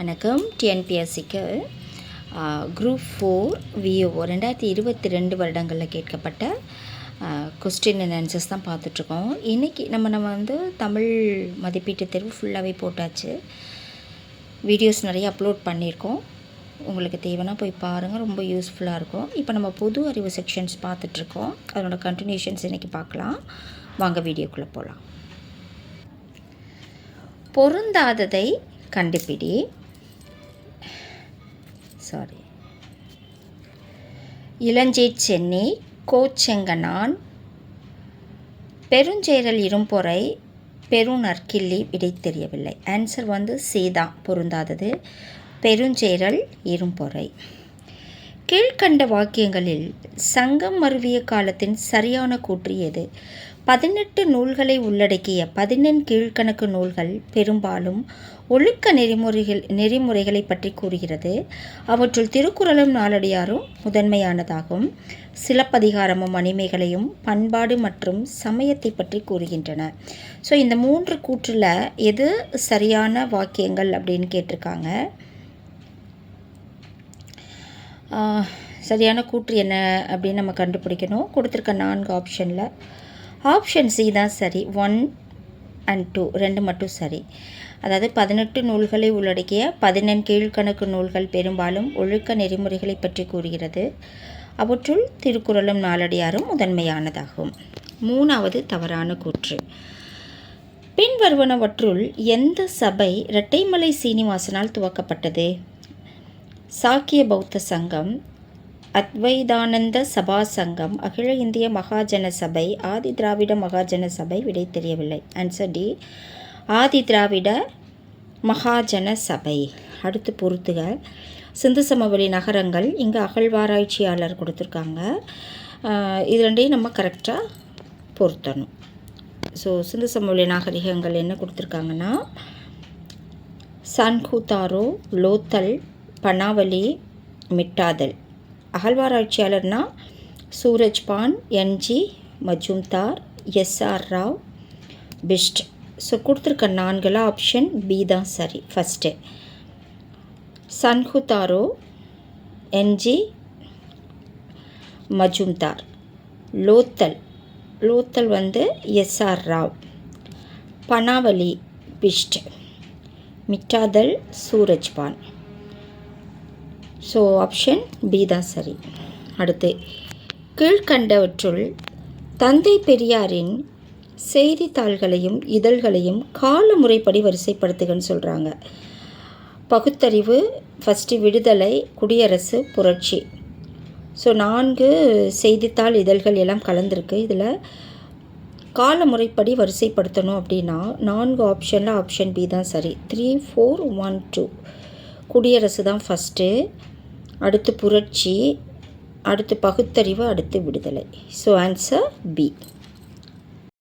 வணக்கம். டிஎன்பிஎஸ்சிக்கு group 4 VO 2022 வருடங்களில் கேட்கப்பட்ட கொஸ்டின் அண்ட் ஆன்சர்ஸ் தான் பார்த்துட்ருக்கோம். இன்றைக்கி நம்ம வந்து தமிழ் மதிப்பீட்டு தேர்வு ஃபுல்லாகவே போட்டாச்சு. வீடியோஸ் நிறைய அப்லோட் பண்ணியிருக்கோம். உங்களுக்கு தேவைன்னா போய் பாருங்கள், ரொம்ப யூஸ்ஃபுல்லாக இருக்கும். இப்போ நம்ம பொது அறிவு செக்ஷன்ஸ் பார்த்துட்ருக்கோம். அதனோட கண்டினியூஷன்ஸ் இன்றைக்கி பார்க்கலாம். வாங்க வீடியோக்குள்ளே போகலாம். பொருந்தாததை கண்டுபிடி. இளஞ்சேட் சென்னி, கோச்செங்கனான், பெருஞ்சேரல் இரும்பொறை, பெருநற்கிள்ளி. விடை தெரியவில்லை. ஆன்சர் வந்து சீதா, பொருந்தாதது பெருஞ்சேரல் இரும்பொறை. கீழ்கண்ட வாக்கியங்களில் சங்கம் மருவிய காலத்தின் சரியான கூற்று எது? 18 நூல்களை உள்ளடக்கிய 14 கீழ்கணக்கு நூல்கள் பெரும்பாலும் ஒழுக்க நெறிமுறைகளை பற்றி கூறுகிறது. அவற்றுள் திருக்குறளும் நாலடியாரும் முதன்மையானதாகும். சிலப்பதிகாரமும் மணிமேகலையும் பண்பாடு மற்றும் சமயத்தை பற்றி கூறுகின்றன. ஸோ இந்த 3 கூற்றில் எது சரியான வாக்கியங்கள் அப்படின்னு கேட்டிருக்காங்க. சரியான கூற்று என்ன அப்படின்னு நம்ம கண்டுபிடிக்கணும். கொடுத்துருக்க 4 ஆப்ஷனில் ஆப்ஷன் சி தான் சரி. 1 and 2 2 மட்டும் சரி. அதாவது 18 நூல்களை உள்ளடக்கிய 14 கீழ்கணக்கு நூல்கள் பெரும்பாலும் ஒழுக்க நெறிமுறைகளை பற்றி கூறுகிறது. அவற்றுள் திருக்குறளும் நாலடியாரும் முதன்மையானதாகும். 3வது தவறான கூற்று. பின்வருவனவற்றுள் எந்த சபை இரட்டைமலை சீனிவாசனால் துவக்கப்பட்டது? சாக்கிய பௌத்த சங்கம், அத்வைதானந்த சபா சங்கம், அகில இந்திய மகாஜன சபை, ஆதி திராவிட மகாஜன சபை. விடை தெரியவில்லை. ஆன்சர் டி, ஆதி திராவிட மகாஜன சபை. அடுத்து பொறுத்துக. சிந்து சமவெளி நகரங்கள், இங்கே அகழ்வாராய்ச்சியாளர் கொடுத்துருக்காங்க. இது ரெண்டையும் நம்ம கரெக்டாக பொருத்தணும். ஸோ சிந்து சமவெளி நாகரிகங்கள் என்ன கொடுத்துருக்காங்கன்னா சன்ஹுதாரோ, Lothal, Banawali, Mitathal. அகழ்வாராய்ச்சியாளர்னா Surajbhan, NG Majumdar, SR Rao, pissed. So கொடுத்துருக்க 4 ஆப்ஷன் பி தான் சரி. ஃபஸ்ட்டு சன்ஹுதாரோ, என்ஜி மஜும்தார், லோத்தல் வந்து SR Rao, Banawali pissed, Mitathal Surajbhan. So option B தான் சரி. அடுத்து கீழ்கண்டவற்றுள் தந்தை பெரியாரின் செய்தித்தாள்களையும் இதழ்களையும் கால முறைப்படி வரிசைப்படுத்துகன்னு சொல்கிறாங்க. பகுத்தறிவு, ஃபஸ்ட்டு விடுதலை, குடியரசு, புரட்சி. ஸோ 4 செய்தித்தாள் இதழ்கள் எல்லாம் கலந்துருக்கு. இதில் கால முறைப்படி வரிசைப்படுத்தணும் அப்படின்னா 4 ஆப்ஷனில் ஆப்ஷன் பி தான் சரி. 3, 4, 1, 2. குடியரசு தான் ஃபஸ்ட்டு, அடுத்து புரட்சி, அடுத்து பகுத்தறிவு, அடுத்து விடுதலை. So answer B.